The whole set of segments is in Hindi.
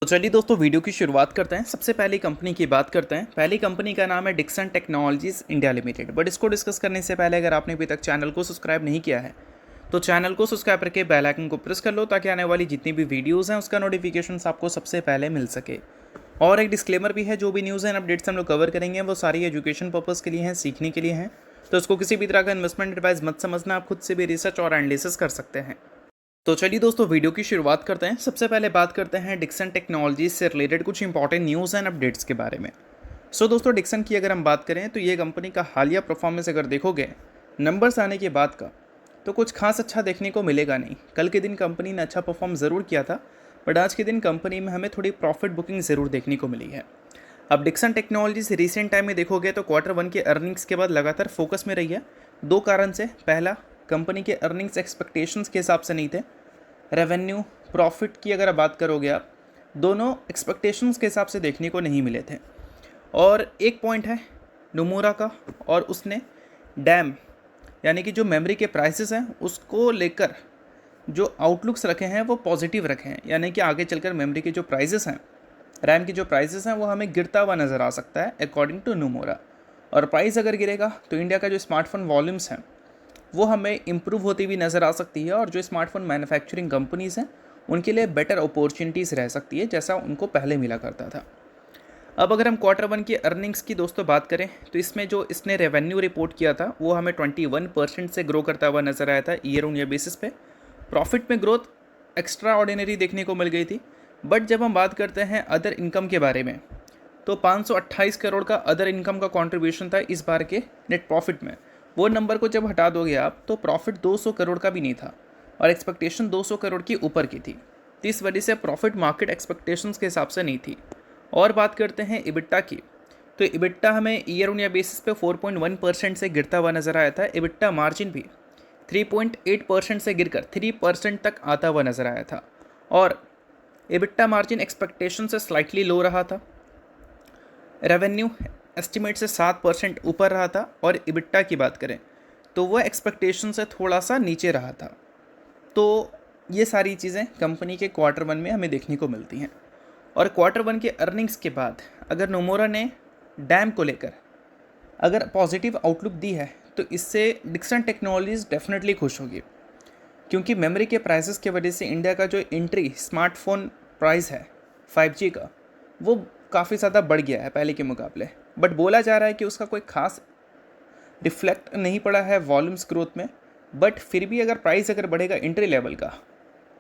तो चलिए दोस्तों वीडियो की शुरुआत करते हैं। सबसे पहले कंपनी की बात करते हैं। पहली कंपनी का नाम है Dixon technologies India limited. But इसको डिस्कस करने से पहले अगर आपने अभी तक चैनल को सब्सक्राइब नहीं किया है तो चैनल को सब्सक्राइब करके बेल आइकन को प्रेस कर लो ताकि आने वाली जितनी भी वीडियोज़ हैं उसका नोटिफिकेशन आपको सबसे पहले मिल सके। और एक डिस्क्लेमर भी है, जो भी न्यूज़ एंड अपडेट्स हम लोग कवर करेंगे वो सारी एजुकेशन पर्पज़ के लिए हैं, सीखने के लिए हैं। तो इसको किसी भी तरह का इन्वेस्टमेंट एडवाइस मत समझना, आप खुद से भी रिसर्च और एनालिसिस कर सकते हैं। तो चलिए दोस्तों वीडियो की शुरुआत करते हैं। सबसे पहले बात करते हैं डिक्सन टेक्नोलॉजीज से रिलेटेड कुछ इंपॉर्टेंट न्यूज़ एंड अपडेट्स के बारे में। दोस्तों डिक्सन की अगर हम बात करें तो ये कंपनी का हालिया परफॉर्मेंस अगर देखोगे नंबर्स आने के बाद का, तो कुछ खास अच्छा देखने को मिलेगा नहीं। कल के दिन कंपनी ने अच्छा परफॉर्म ज़रूर किया था, बट आज के दिन कंपनी में हमें थोड़ी प्रॉफिट बुकिंग ज़रूर देखने को मिली है। अब डिक्सन टेक्नोलॉजीज रिसेंट टाइम में देखोगे तो Q1 के अर्निंग्स के बाद लगातार फोकस में रही है। दो कारण से, पहला कंपनी के अर्निंग्स एक्सपेक्टेशंस के हिसाब से नहीं थे। रेवेन्यू प्रॉफिट की अगर बात करोगे आप, दोनों एक्सपेक्टेशंस के हिसाब से देखने को नहीं मिले थे। और एक पॉइंट है नोमोरा का, और उसने डैम यानी कि जो मेमोरी के प्राइसेस हैं उसको लेकर जो आउटलुक्स रखे हैं वो पॉजिटिव रखे हैं, यानी कि आगे चलकर मेमोरी के जो प्राइसेस हैं, रैम की जो प्राइसेस हैं वो हमें गिरता हुआ नज़र आ सकता है अकॉर्डिंग टू नोमोरा। और प्राइस अगर गिरेगा तो इंडिया का जो स्मार्टफोन वॉल्यूम्स हैं वो हमें इम्प्रूव होती हुई नज़र आ सकती है, और जो स्मार्टफोन मैन्युफैक्चरिंग कंपनीज़ हैं उनके लिए बेटर अपॉर्चुनिटीज़ रह सकती है जैसा उनको पहले मिला करता था। अब अगर हम Q1 की अर्निंग्स की दोस्तों बात करें तो इसमें जो इसने रेवेन्यू रिपोर्ट किया था वो हमें 21% से ग्रो करता हुआ नज़र आया था ईयर ऑन ईयर बेसिस पे। प्रॉफिट में ग्रोथ एक्स्ट्रा ऑर्डिनरी देखने को मिल गई थी। बट जब हम बात करते हैं अदर इनकम के बारे में तो 528 करोड़ का अदर इनकम का कंट्रीब्यूशन था इस बार के नेट प्रॉफिट में। वो नंबर को जब हटा दोगे आप तो प्रॉफिट 200 करोड़ का भी नहीं था, और एक्सपेक्टेशन 200 करोड़ की ऊपर की थी। तो इस वजह से प्रॉफिट मार्केट एक्सपेक्टेशंस के हिसाब से नहीं थी। और बात करते हैं इबिट्टा की, तो इबिट्टा हमें ईयर ऑन ईयर बेसिस पे 4.1% से गिरता हुआ नज़र आया था। इबिट्टा मार्जिन भी 3.8% से गिरकर 3% तक आता हुआ नज़र आया था, और इबिट्टा मार्जिन एक्सपेक्टेशन से स्लाइटली लो रहा था। रेवेन्यू एस्टिमेट से 7% ऊपर रहा था, और इबिट्टा की बात करें तो वह एक्सपेक्टेशन से थोड़ा सा नीचे रहा था। तो ये सारी चीज़ें कंपनी के Q1 में हमें देखने को मिलती हैं। और Q1 के अर्निंग्स के बाद अगर नोमोरा ने डैम को लेकर अगर पॉजिटिव आउटलुक दी है तो इससे डिक्सन टेक्नोलॉजीज डेफिनेटली खुश होगी, क्योंकि मेमोरी के प्राइसेस की वजह से इंडिया का जो एंट्री स्मार्टफोन प्राइस है 5G का वो काफ़ी ज़्यादा बढ़ गया है पहले के मुकाबले। बट बोला जा रहा है कि उसका कोई खास रिफ्लेक्ट नहीं पड़ा है वॉल्यूम्स ग्रोथ में। बट फिर भी अगर प्राइस अगर बढ़ेगा एंट्री लेवल का,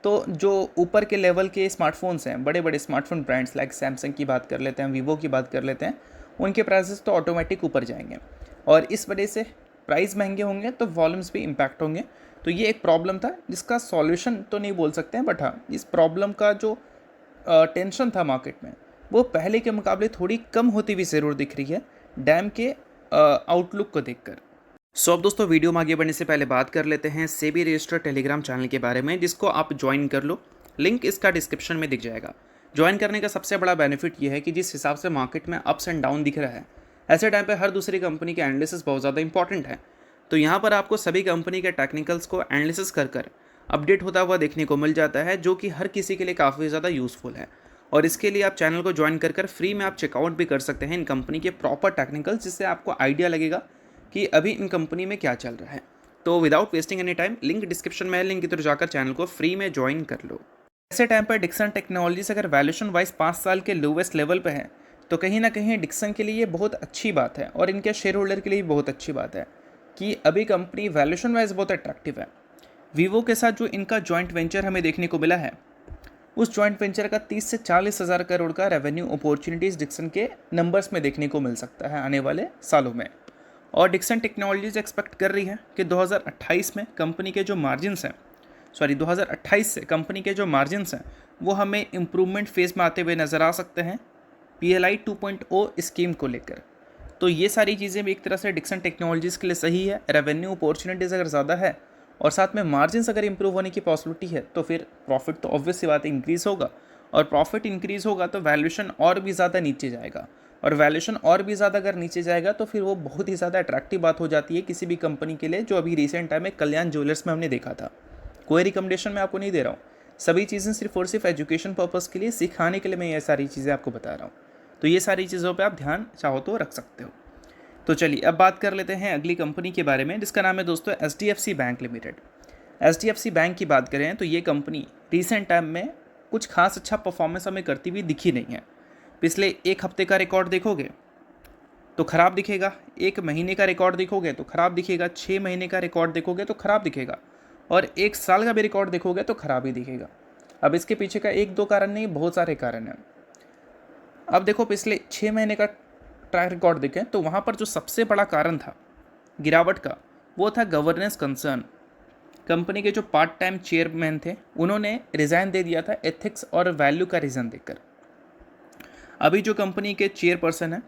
तो जो ऊपर के लेवल के स्मार्टफोन्स हैं, बड़े बड़े स्मार्टफोन ब्रांड्स लाइक सैमसंग की बात कर लेते हैं, वीवो की बात कर लेते हैं, उनके प्राइसेस तो ऑटोमेटिक ऊपर जाएंगे, और इस वजह से प्राइस महंगे होंगे तो वॉल्यूम्स भी इम्पैक्ट होंगे। तो ये एक प्रॉब्लम था जिसका सॉल्यूशन तो नहीं बोल सकते हैं, बट हाँ इस प्रॉब्लम का जो टेंशन था मार्केट में वो पहले के मुकाबले थोड़ी कम होती हुई ज़रूर दिख रही है डैम के आउटलुक को देखकर। अब दोस्तों वीडियो में आगे बढ़ने से पहले बात कर लेते हैं सेबी रजिस्टर्ड टेलीग्राम चैनल के बारे में, जिसको आप ज्वाइन कर लो। लिंक इसका डिस्क्रिप्शन में दिख जाएगा। ज्वाइन करने का सबसे बड़ा बेनिफिट ये है कि जिस हिसाब से मार्केट में अप्स एंड डाउन दिख रहा है, ऐसे टाइम पे हर दूसरी कंपनी के एनालिसिस बहुत ज़्यादा इंपॉर्टेंट है। तो यहाँ पर आपको सभी कंपनी के टेक्निकल्स को एनालिसिस कर अपडेट होता हुआ देखने को मिल जाता है, जो कि हर किसी के लिए काफ़ी ज़्यादा यूज़फुल है। और इसके लिए आप चैनल को ज्वाइन कर फ्री में आप चेकआउट भी कर सकते हैं इन कंपनी के प्रॉपर टेक्निकल्स, जिससे आपको आइडिया लगेगा कि अभी इन कंपनी में क्या चल रहा है। तो without wasting any time link description में है, लिंक की तरफ जाकर चैनल को फ्री में ज्वाइन कर लो। ऐसे टाइम पर डिक्सन टेक्नोलॉजीज अगर वैल्यूएशन वाइज 5 साल के लोवेस्ट लेवल पे है तो कहीं ना कहीं डिक्सन के लिए ये बहुत अच्छी बात है, और इनके शेयर होल्डर के लिए भी बहुत अच्छी बात है कि अभी कंपनी वैल्यूएशन वाइज बहुत अट्रैक्टिव है। वीवो के साथ जो इनका जॉइंट वेंचर हमें देखने को मिला है, उस जॉइंट वेंचर का 30 से 40 हज़ार करोड़ का रेवेन्यू अपॉर्चुनिटीज़ डिक्सन के नंबर्स में देखने को मिल सकता है आने वाले सालों में। और डिक्सन टेक्नोलॉजीज एक्सपेक्ट कर रही है कि 2028 में कंपनी के जो मार्जिन्स हैं, 2028 से कंपनी के जो मार्जिन्स हैं वो हमें इम्प्रूवमेंट फेज़ में आते हुए नज़र आ सकते हैं PLI 2.0 स्कीम को लेकर। तो ये सारी चीज़ें भी एक तरह से डिक्सन टेक्नोलॉजीज़ के लिए सही है। रेवेन्यू अपॉर्चुनिटीज़ अगर ज़्यादा है और साथ में मार्जिन्स अगर इंप्रूव होने की पॉसिबिलिटी है तो फिर प्रॉफिट तो ऑब्वियस सी बात है इंक्रीज़ होगा, और प्रॉफिट इंक्रीज़ होगा तो वैल्यूएशन और भी ज़्यादा नीचे जाएगा, और वैल्यूएशन और भी ज़्यादा अगर नीचे जाएगा तो फिर वो बहुत ही ज़्यादा अट्रैक्टिव बात हो जाती है किसी भी कंपनी के लिए, जो अभी रिसेंट टाइम में कल्याण ज्वेलर्स में हमने देखा था। कोई रिकमेंडेशन मैं आपको नहीं दे रहा हूँ, सभी चीज़ें सिर्फ और सिर्फ एजुकेशन पर्पज़ के लिए, सिखाने के लिए मैं ये सारी चीज़ें आपको बता रहा हूँ। तो ये सारी चीज़ों पे आप ध्यान चाहो तो रख सकते हो। तो चलिए अब बात कर लेते हैं अगली कंपनी के बारे में, जिसका नाम है दोस्तों HDFC bank limited. HDFC bank की बात करें तो ये कंपनी रिसेंट टाइम में कुछ खास अच्छा परफॉर्मेंस हमें करती हुई दिखी नहीं है। पिछले एक हफ्ते का रिकॉर्ड देखोगे तो ख़राब दिखेगा, एक महीने का रिकॉर्ड देखोगे तो ख़राब दिखेगा, 6 महीने का रिकॉर्ड देखोगे तो ख़राब दिखेगा, और एक साल का भी रिकॉर्ड देखोगे तो ख़राब ही दिखेगा। अब इसके पीछे का एक दो कारण नहीं, बहुत सारे कारण हैं। अब देखो पिछले 6 महीने का ट्रैक रिकॉर्ड देखें तो वहाँ पर जो सबसे बड़ा कारण था गिरावट का, वो था गवर्नेंस कंसर्न। कंपनी के जो पार्ट टाइम चेयरमैन थे उन्होंने रिज़ाइन दे दिया था एथिक्स और वैल्यू का रीज़न देकर। अभी जो कंपनी के चेयरपर्सन हैं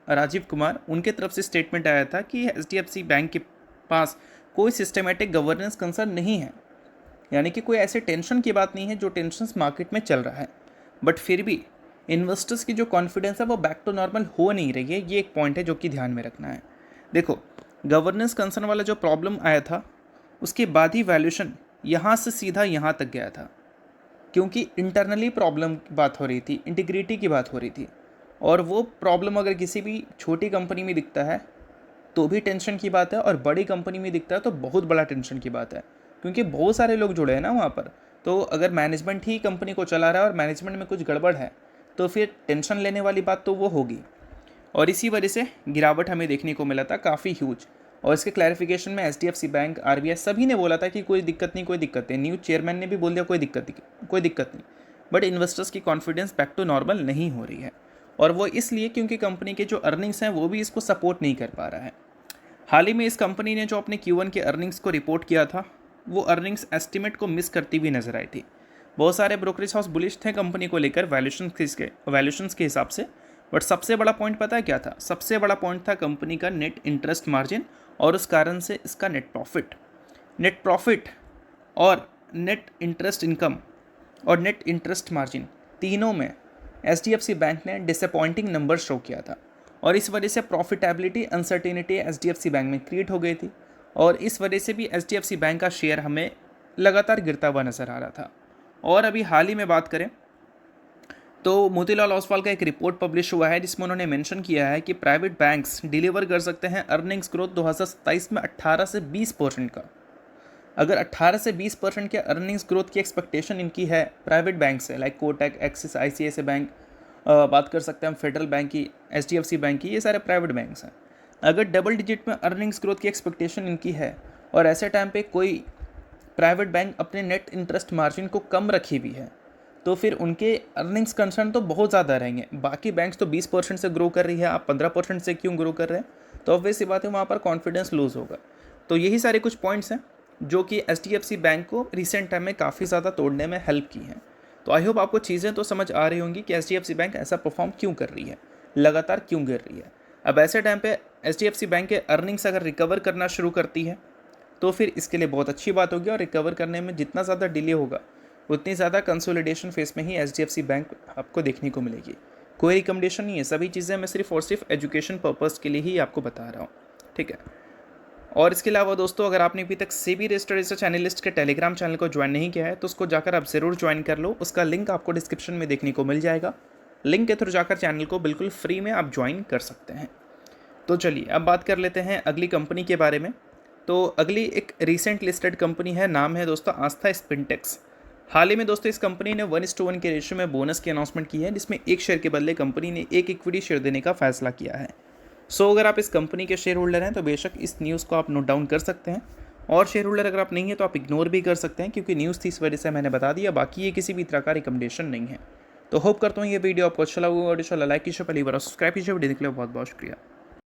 राजीव कुमार, उनके तरफ से स्टेटमेंट आया था कि HDFC बैंक के पास कोई सिस्टमेटिक गवर्नेंस कंसर्न नहीं है, यानी कि कोई ऐसे टेंशन की बात नहीं है जो टेंशन मार्केट में चल रहा है। बट फिर भी इन्वेस्टर्स की जो कॉन्फिडेंस है वो बैक टू नॉर्मल हो नहीं रही है, ये एक पॉइंट है जो कि ध्यान में रखना है। देखो गवर्नेंस कंसर्न वाला जो प्रॉब्लम आया था उसके बाद ही वैल्यूएशन यहाँ से सीधा यहाँ तक गया था, क्योंकि इंटरनली प्रॉब्लम की बात हो रही थी, इंटीग्रिटी की बात हो रही थी, और वो प्रॉब्लम अगर किसी भी छोटी कंपनी में दिखता है तो भी टेंशन की बात है, और बड़ी कंपनी में दिखता है तो बहुत बड़ा टेंशन की बात है, क्योंकि बहुत सारे लोग जुड़े हैं ना वहाँ पर। तो अगर मैनेजमेंट ही कंपनी को चला रहा है और मैनेजमेंट में कुछ गड़बड़ है तो फिर टेंशन लेने वाली बात तो वो होगी, और इसी वजह से गिरावट हमें देखने को मिला था काफ़ी ह्यूज। और इसके क्लैरिफिकेशन में HDFC बैंक, RBI सभी ने बोला था कि कोई दिक्कत नहीं, कोई दिक्कत नहीं। न्यू चेयरमैन ने भी बोल दिया कोई दिक्कत नहीं। बट इन्वेस्टर्स की कॉन्फिडेंस बैक टू नॉर्मल नहीं हो रही है, और वो इसलिए क्योंकि कंपनी के जो अर्निंग्स हैं वो भी इसको सपोर्ट नहीं कर पा रहा है। हाल ही में इस कंपनी ने जो अपने Q1 के अर्निंग्स को रिपोर्ट किया था वो अर्निंग्स एस्टिमेट को मिस करती हुई नजर आई थी। बहुत सारे ब्रोकरेज हाउस बुलिश थे कंपनी को लेकर वैल्यूएशंस के हिसाब से। बट सबसे बड़ा पॉइंट पता है क्या था? सबसे बड़ा पॉइंट था कंपनी का नेट इंटरेस्ट मार्जिन, और उस कारण से इसका नेट प्रॉफिट और नेट इंटरेस्ट इनकम और नेट इंटरेस्ट मार्जिन, तीनों में HDFC बैंक ने डिसअपॉइंटिंग नंबर शो किया था, और इस वजह से प्रॉफिटेबिलिटी अनसर्टेनिटी HDFC बैंक में क्रिएट हो गई थी, और इस वजह से भी HDFC बैंक का शेयर हमें लगातार गिरता हुआ नजर आ रहा था। और अभी हाल ही में बात करें तो मोतीलाल ओसवाल का एक रिपोर्ट पब्लिश हुआ है जिसमें उन्होंने मेंशन किया है कि प्राइवेट बैंक्स डिलीवर कर सकते हैं अर्निंग्स ग्रोथ 2027 में 18 से 20% का। अगर 18 से 20% के अर्निंग्स ग्रोथ की एक्सपेक्टेशन इनकी है प्राइवेट बैंक से, like Kotak, axis, ICICI bank, बात कर सकते हैं हम फेडरल बैंक की, HDFC बैंक की, ये सारे प्राइवेट बैंक्स हैं। अगर डबल डिजिट में अर्निंग्स ग्रोथ की एक्सपेक्टेशन इनकी है और ऐसे टाइम पे कोई प्राइवेट बैंक अपने नेट इंटरेस्ट मार्जिन को कम रखी हुई है तो फिर उनके अर्निंग्स कंसर्न तो बहुत ज़्यादा रहेंगे। बाकी बैंक्स तो 20% से ग्रो कर रही है, आप 15% से क्यों ग्रो कर रहे हैं? तो ऑब्वियस सी बात है वहाँ पर कॉन्फिडेंस लूज़ होगा। तो यही सारे कुछ पॉइंट्स हैं जो कि HDFC बैंक को रिसेंट टाइम में काफ़ी ज़्यादा तोड़ने में हेल्प की हैं। तो आई होप आपको चीज़ें तो समझ आ रही होंगी कि HDFC बैंक ऐसा परफॉर्म क्यों कर रही है, लगातार क्यों गिर रही है। अब ऐसे टाइम पे HDFC बैंक के अर्निंग्स अगर रिकवर करना शुरू करती है तो फिर इसके लिए बहुत अच्छी बात होगी, और रिकवर करने में जितना ज़्यादा डिले होगा उतनी ज़्यादा कंसोलिडेशन फेस में ही HDFC बैंक आपको देखने को मिलेगी। कोई रिकमेंडेशन नहीं है, सभी चीज़ें मैं सिर्फ और सिर्फ एजुकेशन पर्पज़ के लिए ही आपको बता रहा हूँ, ठीक है। और इसके अलावा दोस्तों, अगर आपने अभी तक सेबी रजिस्टर्ड रिसर्च एनालिस्ट के टेलीग्राम चैनल को ज्वाइन नहीं किया है तो उसको जाकर आप ज़रूर ज्वाइन कर लो। उसका लिंक आपको डिस्क्रिप्शन में देखने को मिल जाएगा। लिंक के थ्रू जाकर चैनल को बिल्कुल फ्री में आप ज्वाइन कर सकते हैं। तो चलिए अब बात कर लेते हैं अगली कंपनी के बारे में। तो अगली एक रिसेंट लिस्टेड कंपनी है, नाम है दोस्तों आस्था स्पिनटेक्स। हाल ही में दोस्तों इस कंपनी ने 1:1 के रेशियो में बोनस की अनाउंसमेंट की है, जिसमें एक शेयर के बदले कंपनी ने एक इक्विटी शेयर देने का फैसला किया है। सो अगर आप इस कंपनी के शेयर होल्डर हैं तो बेशक इस न्यूज़ को आप नोट डाउन कर सकते हैं, और शेयर होल्डर अगर आप नहीं है तो आप इग्नोर भी कर सकते हैं, क्योंकि न्यूज़ थी इस वजह से मैंने बता दिया। बाकी ये किसी भी तरह का रिकमेंडेशन नहीं है। तो होप करता हूँ ये वीडियो आपको अच्छा लगा, और लाइक कीजिए, पहली बार सब्सक्राइब कीजिए। वीडियो देखने के लिए बहुत बहुत शुक्रिया।